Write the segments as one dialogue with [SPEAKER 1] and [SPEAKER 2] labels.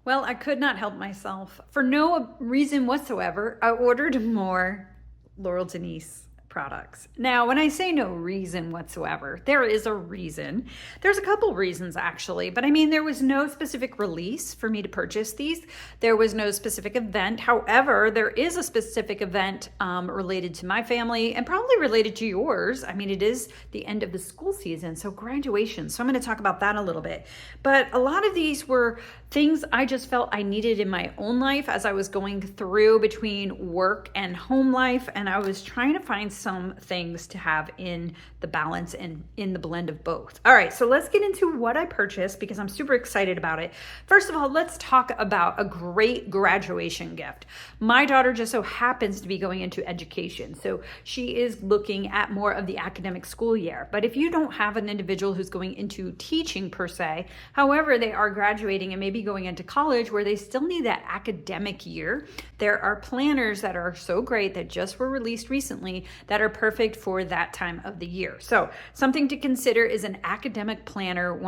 [SPEAKER 1] Well, I could not help myself. For no reason whatsoever, I ordered more Laurel Denise products. Now, when I say no reason whatsoever, there is a reason. There's a couple reasons actually, but I mean, there was no specific release for me to purchase these. There was no specific event. However, there is a specific event related to my family and probably related to yours. I mean, it is the end of the school season, so graduation. So I'm going to talk about that a little bit. But a lot of these were things I just felt I needed in my own life as I was going through between work and home life, and I was trying to find some things to have in the balance and in the blend of both. All right, so let's get into what I purchased because I'm super excited about it. First of all, let's talk about a great graduation gift. My daughter just so happens to be going into education, so she is looking at more of the academic school year. But if you don't have an individual who's going into teaching per se, however, they are graduating and maybe going into college where they still need that academic year, there are planners that are so great that just were released recently that are perfect for that time of the year. So something to consider is an academic planner.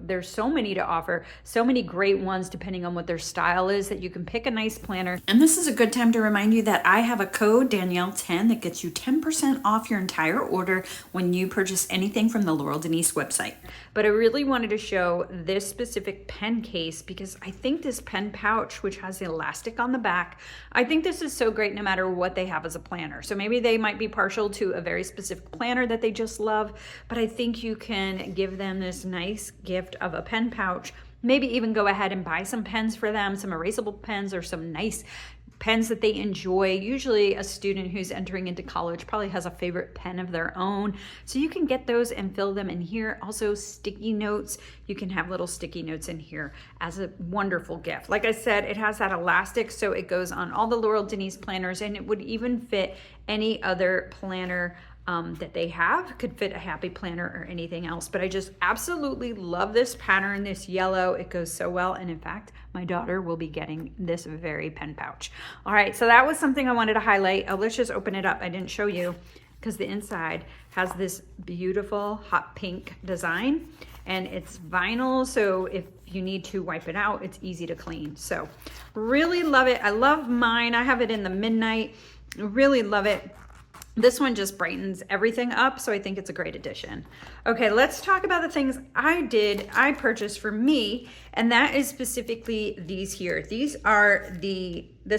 [SPEAKER 1] There's so many to offer, so many great ones depending on what their style is that you can pick a nice planner. And this is a good time to remind you that I have a code Danielle10 that gets you 10% off your entire order when you purchase anything from the Laurel Denise website. But I really wanted to show this specific pen case because I think this pen pouch, which has the elastic on the back, I think this is so great no matter what they have as a planner. So maybe they might be partial to a very specific planner that they just love, but I think you can give them this nice gift of a pen pouch. Maybe even go ahead and buy some pens for them, some erasable pens or some nice pens that they enjoy. Usually a student who's entering into college probably has a favorite pen of their own. So you can get those and fill them in here. Also sticky notes. You can have little sticky notes in here as a wonderful gift. Like I said, it has that elastic so it goes on all the Laurel Denise planners and it would even fit any other planner that they have. Could fit a happy planner or anything else, but I just absolutely love this pattern, this yellow. It goes so well, and in fact my daughter will be getting this very pen pouch. All right, so that was something I wanted to highlight. Let's just open it up. I didn't show you because the inside has this beautiful hot pink design and it's vinyl, so if you need to wipe it out, it's easy to clean. So really love it. I love mine. I have it in the midnight. Really love it. This one just brightens everything up, so I think it's a great addition. Okay, let's talk about the things I purchased for me, and that is specifically these here. This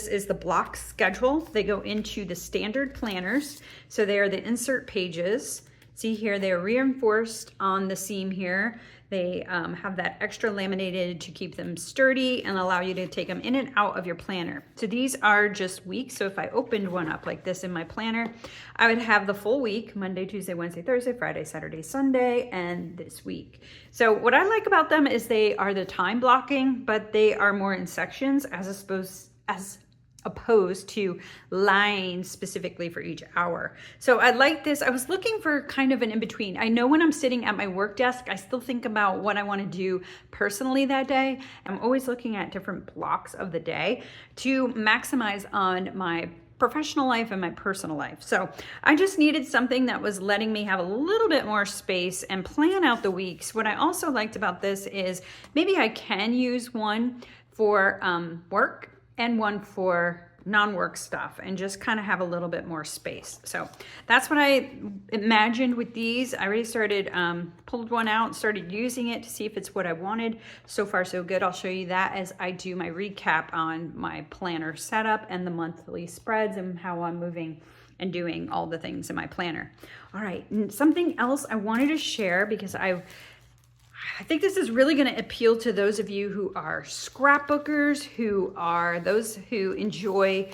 [SPEAKER 1] is the block schedule. They go into the standard planners. So they are the insert pages. See here, they are reinforced on the seam here. They have that extra laminated to keep them sturdy and allow you to take them in and out of your planner. So these are just weeks. So if I opened one up like this in my planner, I would have the full week, Monday, Tuesday, Wednesday, Thursday, Friday, Saturday, Sunday, and this week. So what I like about them is they are the time blocking, but they are more in sections as opposed to lines specifically for each hour. So I like this. I was looking for kind of an in-between. I know when I'm sitting at my work desk, I still think about what I want to do personally that day. I'm always looking at different blocks of the day to maximize on my professional life and my personal life. So I just needed something that was letting me have a little bit more space and plan out the weeks. What I also liked about this is maybe I can use one for work and one for non-work stuff and just kind of have a little bit more space. So that's what I imagined with these. I already started, pulled one out, started using it to see if it's what I wanted. So far, so good. I'll show you that as I do my recap on my planner setup and the monthly spreads and how I'm moving and doing all the things in my planner. All right, and something else I wanted to share because I think this is really going to appeal to those of you who are scrapbookers, who are those who enjoy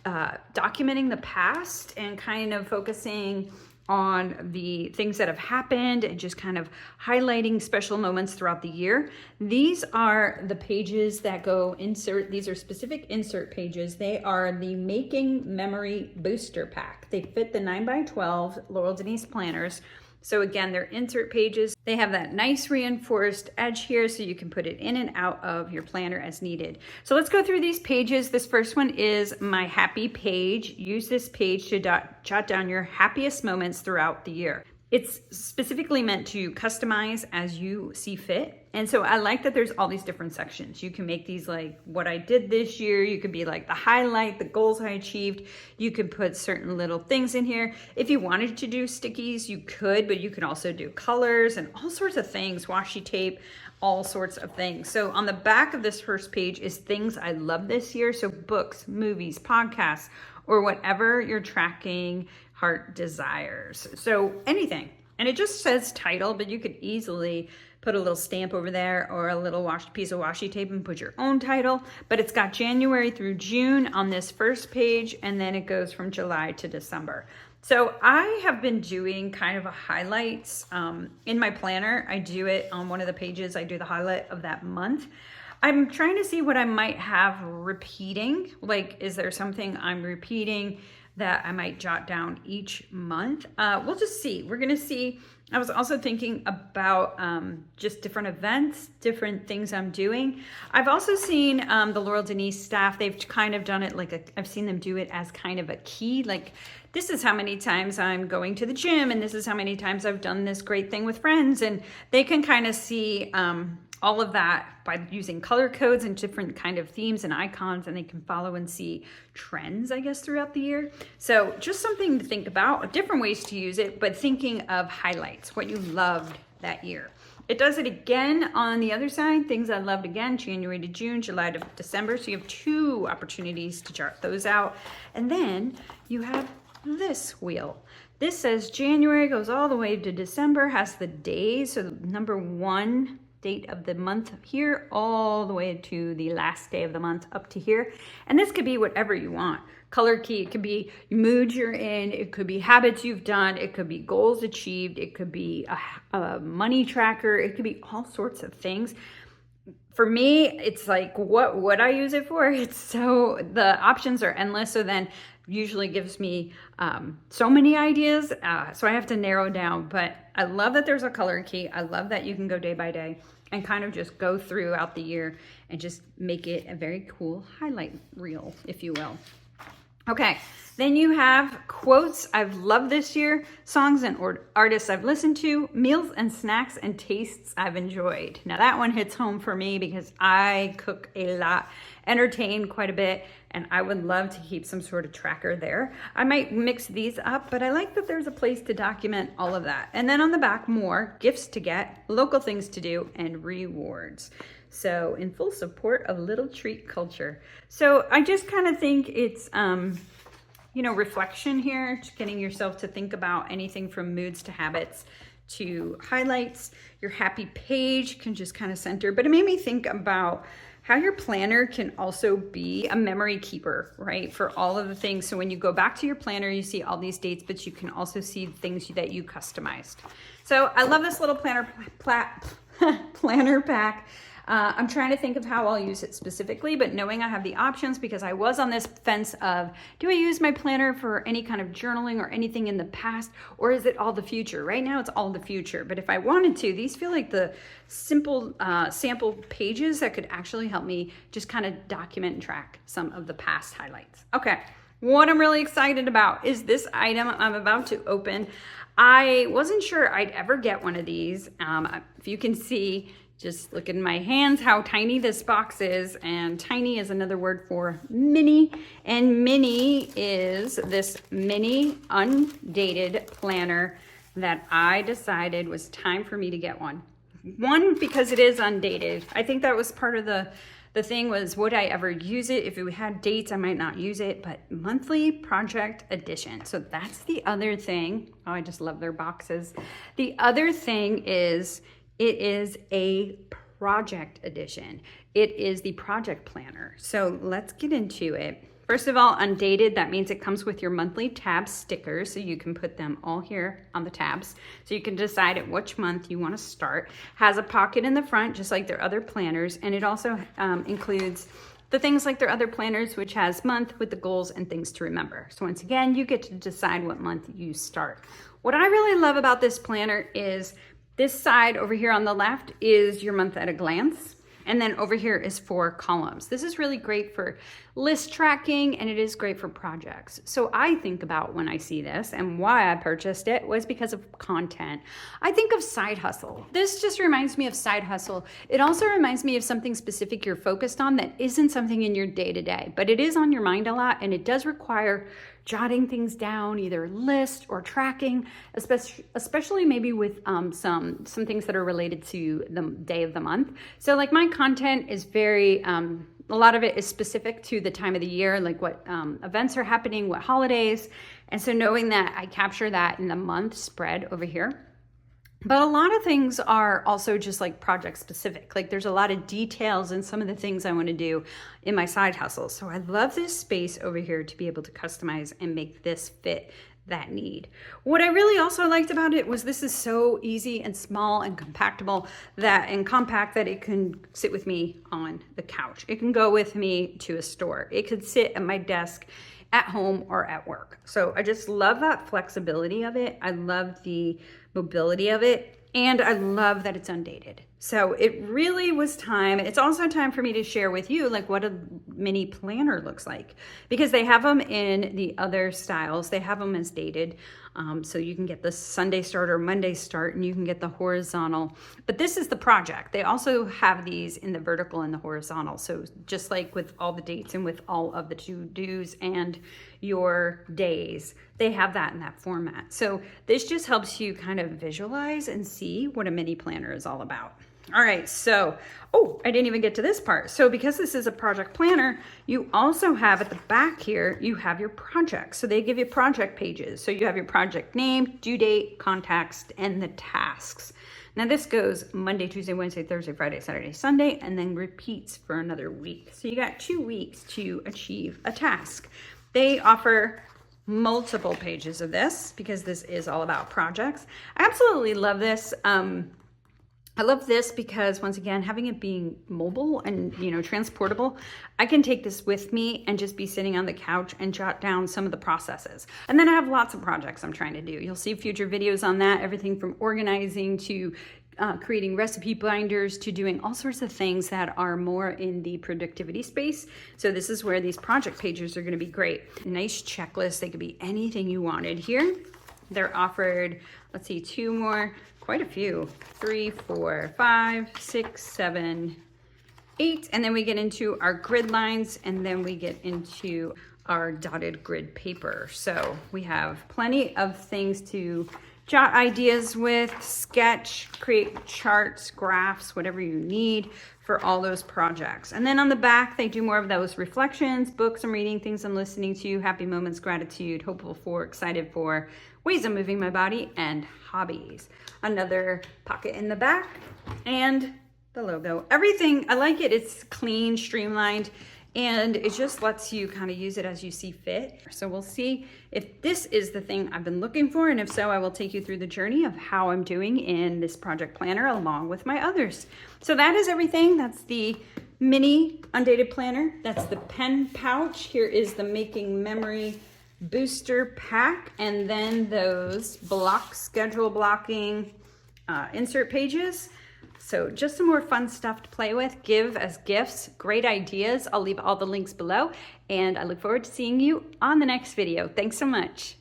[SPEAKER 1] documenting the past and kind of focusing on the things that have happened and just kind of highlighting special moments throughout the year. These are the pages that go insert. These are specific insert pages. They are the Making Memory Booster Pack. They fit the 9x12 Laurel Denise planners. So again, they're insert pages. They have that nice reinforced edge here so you can put it in and out of your planner as needed. So let's go through these pages. This first one is my happy page. Use this page to jot down your happiest moments throughout the year. It's specifically meant to customize as you see fit. And so I like that there's all these different sections. You can make these like what I did this year. You could be like the highlight, the goals I achieved. You could put certain little things in here. If you wanted to do stickies, you could, but you can also do colors and all sorts of things, washi tape, all sorts of things. So on the back of this first page is things I love this year. So books, movies, podcasts, or whatever you're tracking heart desires. So anything. And it just says title, but you could easily put a little stamp over there or a little piece of washi tape and put your own title. But it's got January through June on this first page, and then it goes from July to December. So I have been doing kind of a highlights in my planner. I do it on one of the pages. I do the highlight of that month. I'm trying to see what I might have repeating. Like, is there something I'm repeating that I might jot down each month? We'll just see. We're gonna see. I was also thinking about just different events, different things I'm doing. I've also seen the Laurel Denise staff, they've kind of done it like I've seen them do it as kind of a key, like this is how many times I'm going to the gym and this is how many times I've done this great thing with friends. And they can kind of see all of that by using color codes and different kind of themes and icons, and they can follow and see trends, I guess, throughout the year. So just something to think about, different ways to use it, but thinking of highlights, what you loved that year. It does it again on the other side, things I loved again, January to June, July to December. So you have 2 opportunities to chart those out. And then you have this wheel. This says January, goes all the way to December, has the days. So the number 1 date of the month here all the way to the last day of the month up to here. And this could be whatever you want. Color key, it could be moods you're in, it could be habits you've done, it could be goals achieved, it could be a money tracker, it could be all sorts of things. For me, it's like, what would I use it for? It's so, the options are endless. So then usually gives me so many ideas. So I have to narrow down, but I love that there's a color key. I love that you can go day by day and kind of just go throughout the year and just make it a very cool highlight reel, if you will. Okay, then you have quotes I've loved this year, songs and artists I've listened to, meals and snacks and tastes I've enjoyed. Now that one hits home for me because I cook a lot, entertain quite a bit, and I would love to keep some sort of tracker there. I might mix these up, but I like that there's a place to document all of that. And then on the back, more gifts to get, local things to do, and rewards. So in full support of little treat culture. So I just kind of think it's, reflection here, just getting yourself to think about anything from moods to habits to highlights. Your happy page can just kind of center, but it made me think about how your planner can also be a memory keeper, right? For all of the things. So when you go back to your planner, you see all these dates, but you can also see things that you customized. So I love this little planner pack. I'm trying to think of how I'll use it specifically, but knowing I have the options, because I was on this fence of, do I use my planner for any kind of journaling or anything in the past, or is it all the future? Right now it's all the future, but if I wanted to, these feel like the simple sample pages that could actually help me just kind of document and track some of the past highlights. Okay, what I'm really excited about is this item I'm about to open. I wasn't sure I'd ever get one of these. If you can see, just look in my hands how tiny this box is, and tiny is another word for mini, and mini is this mini undated planner that I decided was time for me to get one. One, because it is undated. I think that was part of the thing was, would I ever use it? If it had dates, I might not use it, but monthly project edition. So that's the other thing. Oh, I just love their boxes. The other thing is, it is a project edition. It is the project planner. So let's get into it. First of all, undated, that means it comes with your monthly tab stickers, so you can put them all here on the tabs. So you can decide at which month you want to start. Has a pocket in the front, just like their other planners, and it also includes the things like their other planners, which has month with the goals and things to remember. So once again, you get to decide what month you start. What I really love about this planner is this side over here on the left is your month at a glance. And then over here is 4 columns. This is really great for list tracking, and it is great for projects. So I think about when I see this, and why I purchased it was because of content. I think of side hustle. This just reminds me of side hustle. It also reminds me of something specific you're focused on that isn't something in your day-to-day, but it is on your mind a lot, and it does require jotting things down, either list or tracking, especially maybe with some things that are related to the day of the month. So like my content is very, a lot of it is specific to the time of the year, like what events are happening, what holidays. And so knowing that I capture that in the month spread over here. But a lot of things are also just like project specific. Like there's a lot of details in some of the things I want to do in my side hustle. So I love this space over here to be able to customize and make this fit that need. What I really also liked about it was this is so easy and small and compactable and compact that it can sit with me on the couch. It can go with me to a store. It could sit at my desk at home or at work. So I just love that flexibility of it. I love the mobility of it, and I love that it's undated. So it really was time. It's also time for me to share with you like what a mini planner looks like, because they have them in the other styles. They have them as dated. So you can get the Sunday start or Monday start, and you can get the horizontal, but this is the project. They also have these in the vertical and the horizontal. So just like with all the dates and with all of the to-dos and your days, they have that in that format. So this just helps you kind of visualize and see what a mini planner is all about. All right, so, oh, I didn't even get to this part. So because this is a project planner, you also have at the back here, you have your projects. So they give you project pages. So you have your project name, due date, context, and the tasks. Now this goes Monday, Tuesday, Wednesday, Thursday, Friday, Saturday, Sunday, and then repeats for another week. So you got 2 weeks to achieve a task. They offer multiple pages of this because this is all about projects. I absolutely love this. I love this because, once again, having it being mobile and, transportable, I can take this with me and just be sitting on the couch and jot down some of the processes. And then I have lots of projects I'm trying to do. You'll see future videos on that, everything from organizing to creating recipe binders to doing all sorts of things that are more in the productivity space. So this is where these project pages are going to be great. Nice checklist. They could be anything you wanted here. They're offered, let's see, 2 more, quite a few, 3, 4, 5, 6, 7, 8. And then we get into our grid lines, and then we get into our dotted grid paper. So we have plenty of things to jot ideas with, sketch, create charts, graphs, whatever you need for all those projects. And then on the back, they do more of those reflections, books I'm reading, things I'm listening to, happy moments, gratitude, hopeful for, excited for, ways I'm moving my body, and hobbies. Another pocket in the back and the logo. Everything, I like it. It's clean, streamlined, and it just lets you kind of use it as you see fit. So we'll see if this is the thing I've been looking for, and if so, I will take you through the journey of how I'm doing in this project planner along with my others. So that is everything. That's the mini undated planner. That's the pen pouch. Here is the Making Memory booster pack, and then those schedule blocking insert pages. So just some more fun stuff to play with, give as gifts, great ideas. I'll leave all the links below, and I look forward to seeing you on the next video. Thanks so much.